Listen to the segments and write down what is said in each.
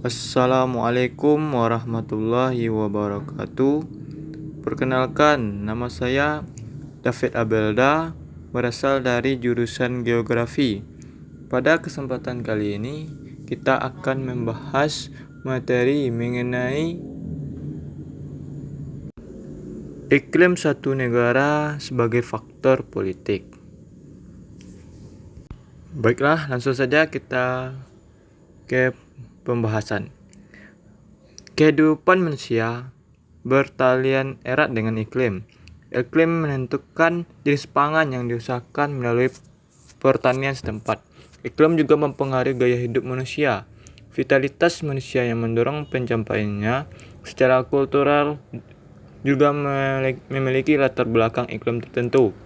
Assalamualaikum warahmatullahi wabarakatuh. Perkenalkan, nama saya David Abelda, berasal dari jurusan Geografi. Pada kesempatan kali ini, kita akan membahas materi mengenai iklim satu negara sebagai faktor politik. Baiklah, langsung saja kita ke pembahasan. Kehidupan manusia bertalian erat dengan iklim. Iklim menentukan jenis pangan yang diusahakan melalui pertanian setempat. Iklim juga mempengaruhi gaya hidup manusia, vitalitas manusia yang mendorong pencapaiannya. Secara kultural juga memiliki latar belakang iklim tertentu.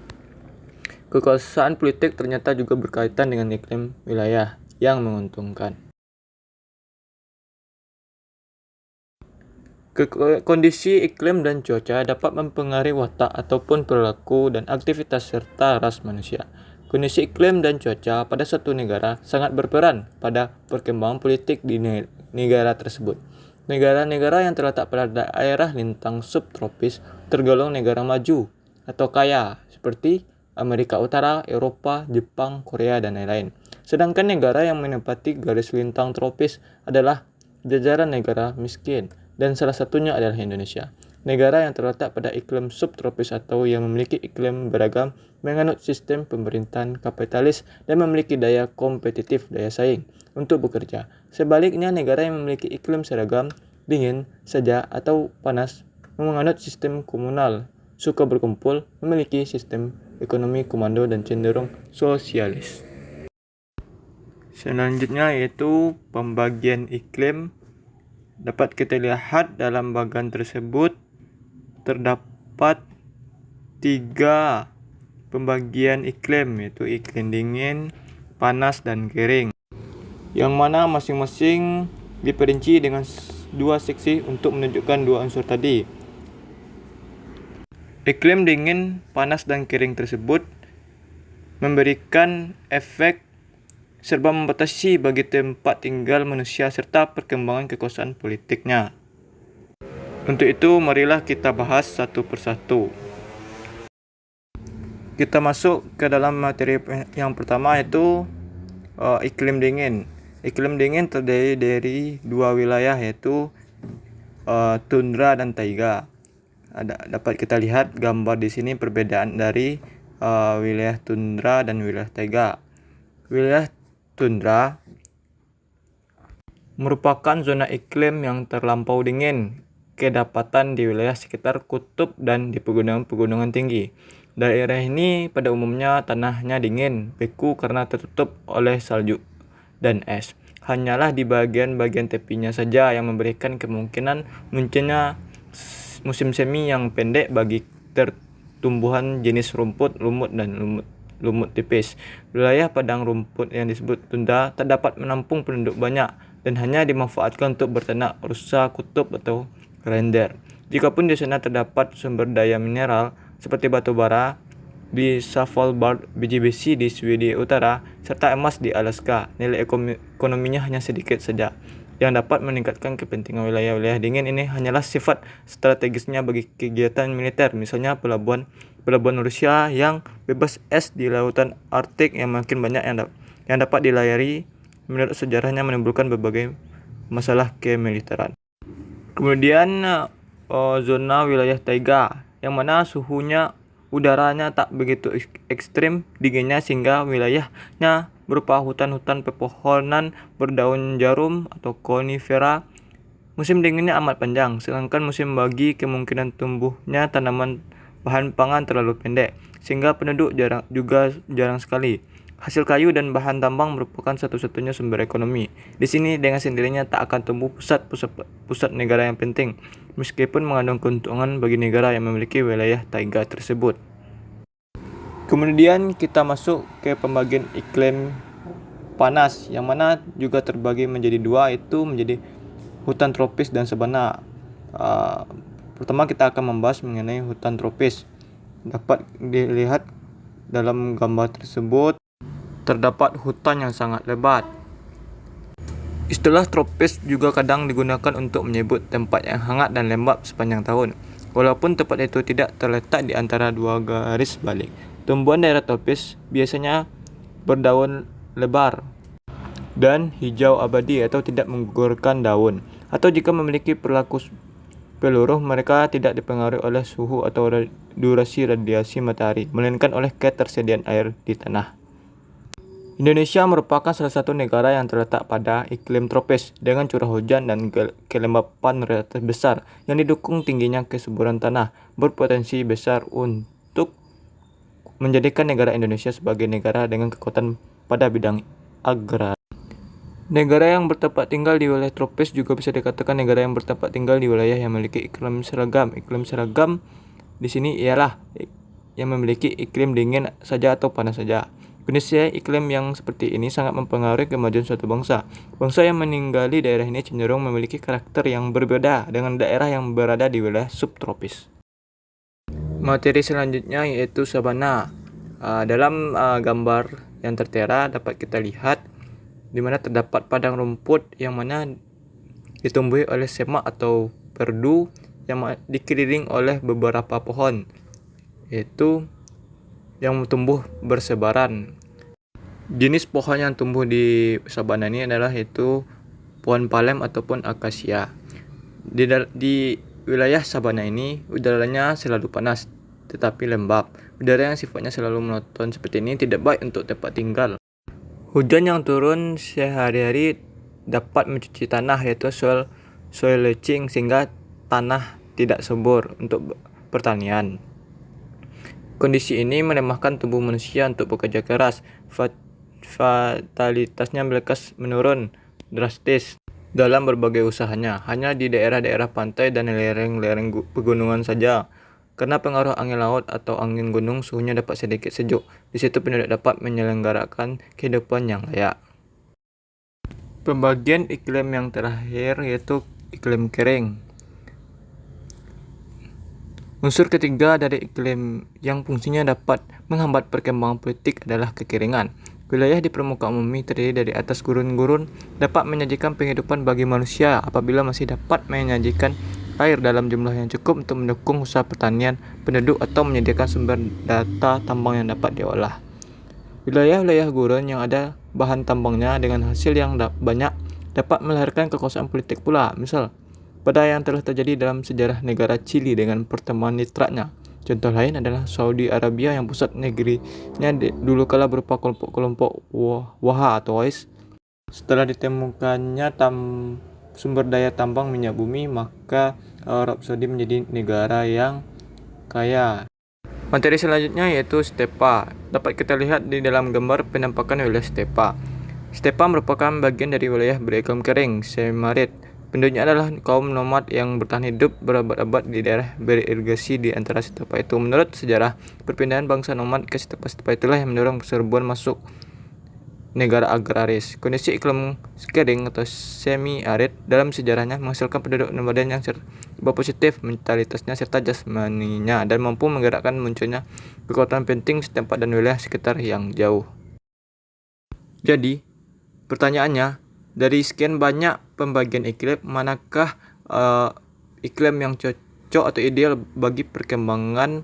Kekuasaan politik ternyata juga berkaitan dengan iklim wilayah yang menguntungkan. Kondisi iklim dan cuaca dapat mempengaruhi watak ataupun perilaku dan aktivitas serta ras manusia. Kondisi iklim dan cuaca pada suatu negara sangat berperan pada perkembangan politik di negara tersebut. Negara-negara yang terletak pada daerah lintang subtropis tergolong negara maju atau kaya, seperti Amerika Utara, Eropa, Jepang, Korea, dan lain-lain. Sedangkan negara yang menempati garis lintang tropis adalah jajaran negara miskin, dan salah satunya adalah Indonesia. Negara yang terletak pada iklim subtropis atau yang memiliki iklim beragam, menganut sistem pemerintahan kapitalis dan memiliki daya kompetitif, daya saing untuk bekerja. Sebaliknya, negara yang memiliki iklim seragam, dingin, sejuk, atau panas, menganut sistem komunal, suka berkumpul, memiliki sistem ekonomi komando dan cenderung sosialis. Selanjutnya yaitu pembagian iklim. Dapat kita lihat dalam bagian tersebut terdapat 3 pembagian iklim, yaitu iklim dingin, panas, dan kering, yang mana masing-masing diperinci dengan 2 seksi untuk menunjukkan 2 unsur tadi. Iklim dingin, panas, dan kering tersebut memberikan efek serba membatasi bagi tempat tinggal manusia serta perkembangan kekuasaan politiknya. Untuk itu, marilah kita bahas satu persatu. Kita masuk ke dalam materi yang pertama, yaitu iklim dingin. Iklim dingin terdiri dari 2 wilayah, yaitu tundra dan taiga. Dapat kita lihat gambar di sini perbedaan dari wilayah tundra dan wilayah taiga. Wilayah tundra merupakan zona iklim yang terlampau dingin, kedapatan di wilayah sekitar kutub dan di pegunungan-pegunungan tinggi. Daerah ini pada umumnya tanahnya dingin, beku karena tertutup oleh salju dan es. Hanyalah di bagian-bagian tepinya saja yang memberikan kemungkinan munculnya musim semi yang pendek bagi tumbuhan jenis rumput, lumut, dan lumut tipis. Wilayah padang rumput yang disebut tundra tak dapat menampung penduduk banyak dan hanya dimanfaatkan untuk berternak rusa kutub atau reindeer. Jikapun di sana terdapat sumber daya mineral seperti batu bara di Svalbard, biji besi di Swedia Utara, serta emas di Alaska, nilai ekonominya hanya sedikit saja. Yang dapat meningkatkan kepentingan wilayah-wilayah dingin ini hanyalah sifat strategisnya bagi kegiatan militer, misalnya pelabuhan Rusia yang bebas es di lautan Arktik yang makin banyak yang dapat dilayari, menurut sejarahnya menimbulkan berbagai masalah kemiliteran. Kemudian zona wilayah taiga, yang mana suhunya udaranya tak begitu ekstrim dinginnya sehingga wilayahnya berupa hutan-hutan pepohonan berdaun jarum atau konifera. Musim dinginnya amat panjang, sedangkan musim bagi kemungkinan tumbuhnya tanaman bahan pangan terlalu pendek, sehingga penduduk jarang sekali. Hasil kayu dan bahan tambang merupakan satu-satunya sumber ekonomi. Di sini dengan sendirinya tak akan tumbuh pusat negara yang penting, meskipun mengandung keuntungan bagi negara yang memiliki wilayah taiga tersebut. Kemudian kita masuk ke pembagian iklim panas, yang mana juga terbagi menjadi 2, yaitu menjadi hutan tropis dan sabana. Pertama kita akan membahas mengenai hutan tropis. Dapat dilihat dalam gambar tersebut terdapat hutan yang sangat lebat. Istilah tropis juga kadang digunakan untuk menyebut tempat yang hangat dan lembab sepanjang tahun, walaupun tempat itu tidak terletak di antara dua garis balik. Tumbuhan daerah tropis biasanya berdaun lebar dan hijau abadi atau tidak menggugurkan daun, atau jika memiliki perilaku peluruh, mereka tidak dipengaruhi oleh suhu atau durasi radiasi matahari, melainkan oleh ketersediaan air di tanah. Indonesia merupakan salah satu negara yang terletak pada iklim tropis dengan curah hujan dan kelembapan relatif besar yang didukung tingginya kesuburan tanah, berpotensi besar untuk menjadikan negara Indonesia sebagai negara dengan kekuatan pada bidang agrar. Negara yang bertempat tinggal di wilayah tropis juga bisa dikatakan negara yang bertempat tinggal di wilayah yang memiliki iklim seragam. Iklim seragam di sini ialah yang memiliki iklim dingin saja atau panas saja. Kondisi iklim yang seperti ini sangat mempengaruhi kemajuan suatu bangsa. Bangsa yang meninggali daerah ini cenderung memiliki karakter yang berbeda dengan daerah yang berada di wilayah subtropis. Materi selanjutnya yaitu sabana. Dalam gambar yang tertera dapat kita lihat di mana terdapat padang rumput yang mana ditumbuhi oleh semak atau perdu yang dikelilingi oleh beberapa pohon, yaitu yang tumbuh bersebaran. Jenis pohon yang tumbuh di sabana ini adalah yaitu pohon palem ataupun akasia. Di wilayah sabana ini udaranya selalu panas tetapi lembab. Udara yang sifatnya selalu monoton seperti ini tidak baik untuk tempat tinggal. Hujan yang turun sehari-hari dapat mencuci tanah yaitu soil leaching sehingga tanah tidak subur untuk pertanian. Kondisi ini melemahkan tubuh manusia untuk bekerja keras. Fatalitasnya lekas menurun drastis dalam berbagai usahanya. Hanya di daerah-daerah pantai dan lereng-lereng pegunungan saja. Karena pengaruh angin laut atau angin gunung, suhunya dapat sedikit sejuk. Di situ penduduk dapat menyelenggarakan kehidupan yang layak. Pembagian iklim yang terakhir yaitu iklim kering. Unsur ketiga dari iklim yang fungsinya dapat menghambat perkembangan politik adalah kekeringan. Wilayah di permukaan bumi terdiri dari atas gurun-gurun dapat menyajikan penghidupan bagi manusia apabila masih dapat menyajikan air dalam jumlah yang cukup untuk mendukung usaha pertanian penduduk atau menyediakan sumber data tambang yang dapat diolah. Wilayah-wilayah gurun yang ada bahan tambangnya dengan hasil yang banyak dapat melahirkan kekuasaan politik pula. Misal, pada yang telah terjadi dalam sejarah negara Chili dengan pertemuan nitratnya. Contoh lain adalah Saudi Arabia yang pusat negerinya dulu kala berupa kelompok-kelompok Waha atau Wais. Setelah ditemukannya sumber daya tambang minyak bumi, maka Arab Saudi menjadi negara yang kaya. Materi selanjutnya yaitu stepa. Dapat kita lihat di dalam gambar penampakan wilayah stepa. Stepa merupakan bagian dari wilayah beriklim kering, semi-arid. Penduduknya adalah kaum nomad yang bertahan hidup berabad-abad di daerah beririgasi di antara stepa itu. Menurut sejarah, perpindahan bangsa nomad ke stepa itulah yang mendorong serbuan masuk negara agraris. Kondisi iklim kering atau semi-arid dalam sejarahnya menghasilkan penduduk nomaden yang serba positif mentalitasnya serta jasmaninya dan mampu menggerakkan munculnya kekuatan penting setempat dan wilayah sekitar yang jauh. Jadi, pertanyaannya, dari sekian banyak pembagian iklim, manakah iklim yang cocok atau ideal bagi perkembangan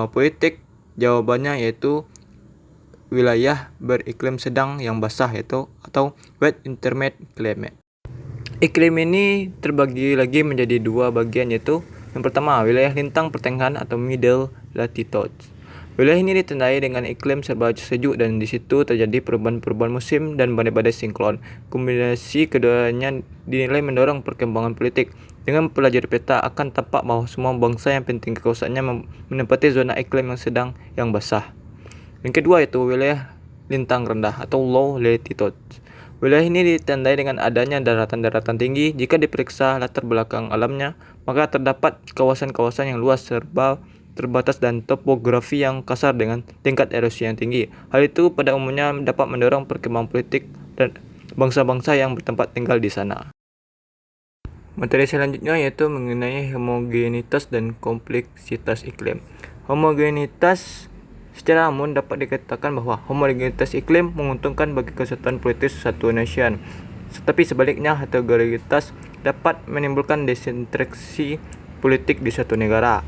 politik? Jawabannya yaitu wilayah beriklim sedang yang basah yaitu atau wet intermediate climate. Iklim ini terbagi lagi menjadi dua bagian yaitu yang pertama wilayah lintang pertengahan atau middle latitudes. Wilayah ini ditandai dengan iklim serba sejuk dan di situ terjadi perubahan-perubahan musim dan badai-badai siklon. Kombinasi keduanya dinilai mendorong perkembangan politik. Dengan pelajari peta akan tampak bahwa semua bangsa yang penting kekuasaannya menempati zona iklim yang sedang yang basah. Yang kedua yaitu wilayah lintang rendah atau low latitude. Wilayah ini ditandai dengan adanya daratan-daratan tinggi. Jika diperiksa latar belakang alamnya, maka terdapat kawasan-kawasan yang luas serba terbatas dan topografi yang kasar dengan tingkat erosi yang tinggi. Hal itu pada umumnya dapat mendorong perkembangan politik dan bangsa-bangsa yang bertempat tinggal di sana. Materi selanjutnya yaitu mengenai homogenitas dan kompleksitas iklim. Homogenitas secara umum dapat dikatakan bahwa homogenitas iklim menguntungkan bagi kesatuan politik suatu nation. Tetapi sebaliknya, heterogenitas dapat menimbulkan desentrasi politik di suatu negara.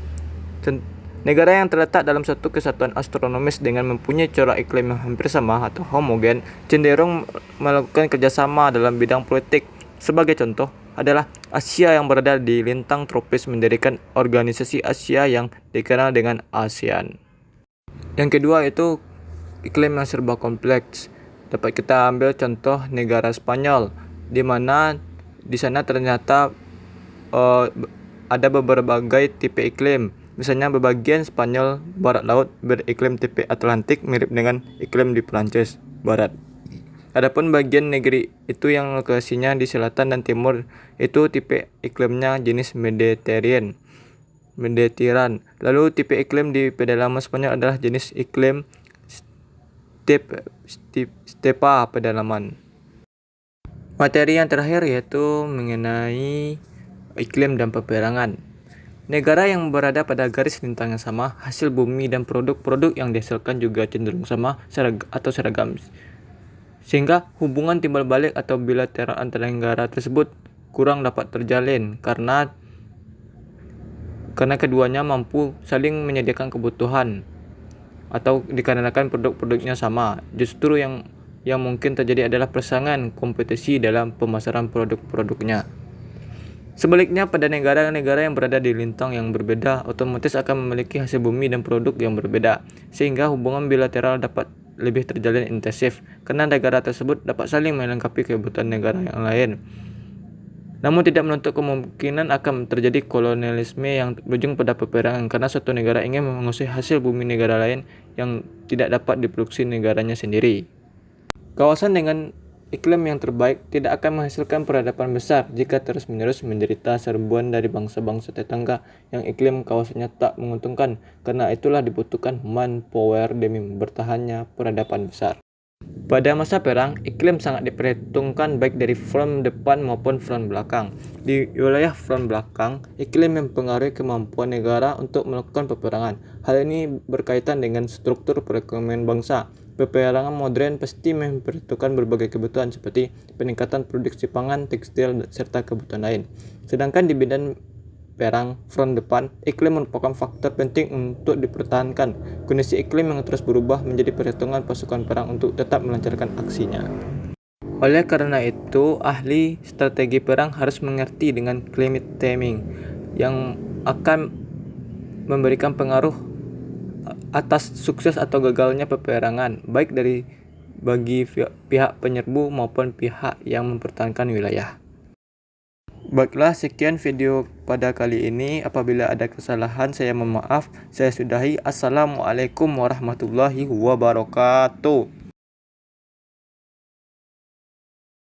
Negara yang terletak dalam satu kesatuan astronomis dengan mempunyai corak iklim yang hampir sama atau homogen cenderung melakukan kerjasama dalam bidang politik. Sebagai contoh adalah Asia yang berada di lintang tropis mendirikan organisasi Asia yang dikenal dengan ASEAN. Yang kedua itu iklim yang serba kompleks. Dapat kita ambil contoh negara Spanyol, di mana di sana ternyata ada berbagai tipe iklim. Misalnya bagian Spanyol barat laut beriklim tipe Atlantik mirip dengan iklim di Perancis barat. Adapun bagian negeri itu yang lokasinya di selatan dan timur itu tipe iklimnya jenis Mediterranean. Lalu tipe iklim di pedalaman Spanyol adalah jenis iklim stepa pedalaman. Materi yang terakhir yaitu mengenai iklim dan peperangan. Negara yang berada pada garis lintang yang sama, hasil bumi dan produk-produk yang dihasilkan juga cenderung sama atau seragam. Sehingga hubungan timbal balik atau bilateral antara negara tersebut kurang dapat terjalin karena keduanya mampu saling menyediakan kebutuhan atau dikarenakan produk-produknya sama. Justru yang mungkin terjadi adalah persaingan kompetisi dalam pemasaran produk-produknya. Sebaliknya, pada negara-negara yang berada di lintang yang berbeda, otomatis akan memiliki hasil bumi dan produk yang berbeda, sehingga hubungan bilateral dapat lebih terjalin intensif, karena negara tersebut dapat saling melengkapi kebutuhan negara yang lain. Namun tidak menutup kemungkinan akan terjadi kolonialisme yang berujung pada peperangan, karena suatu negara ingin menguasai hasil bumi negara lain yang tidak dapat diproduksi negaranya sendiri. Kawasan dengan iklim yang terbaik tidak akan menghasilkan peradaban besar jika terus-menerus menderita serbuan dari bangsa-bangsa tetangga yang iklim kawasannya tak menguntungkan. Karena itulah dibutuhkan manpower demi bertahannya peradaban besar. Pada masa perang, iklim sangat diperhitungkan baik dari front depan maupun front belakang. Di wilayah front belakang, iklim mempengaruhi kemampuan negara untuk melakukan peperangan. Hal ini berkaitan dengan struktur perekonomian bangsa. Peperangan modern pasti memperhitungkan berbagai kebutuhan seperti peningkatan produksi pangan, tekstil, serta kebutuhan lain. Sedangkan di bidang perang front depan, iklim merupakan faktor penting untuk dipertahankan. Kondisi iklim yang terus berubah menjadi perhitungan pasukan perang untuk tetap melancarkan aksinya. Oleh karena itu, ahli strategi perang harus mengerti dengan climate timing yang akan memberikan pengaruh atas sukses atau gagalnya peperangan, baik bagi pihak penyerbu maupun pihak yang mempertahankan wilayah. Baiklah, sekian video pada kali ini. Apabila ada kesalahan, saya mohon maaf. Saya sudahi. Assalamualaikum warahmatullahi wabarakatuh.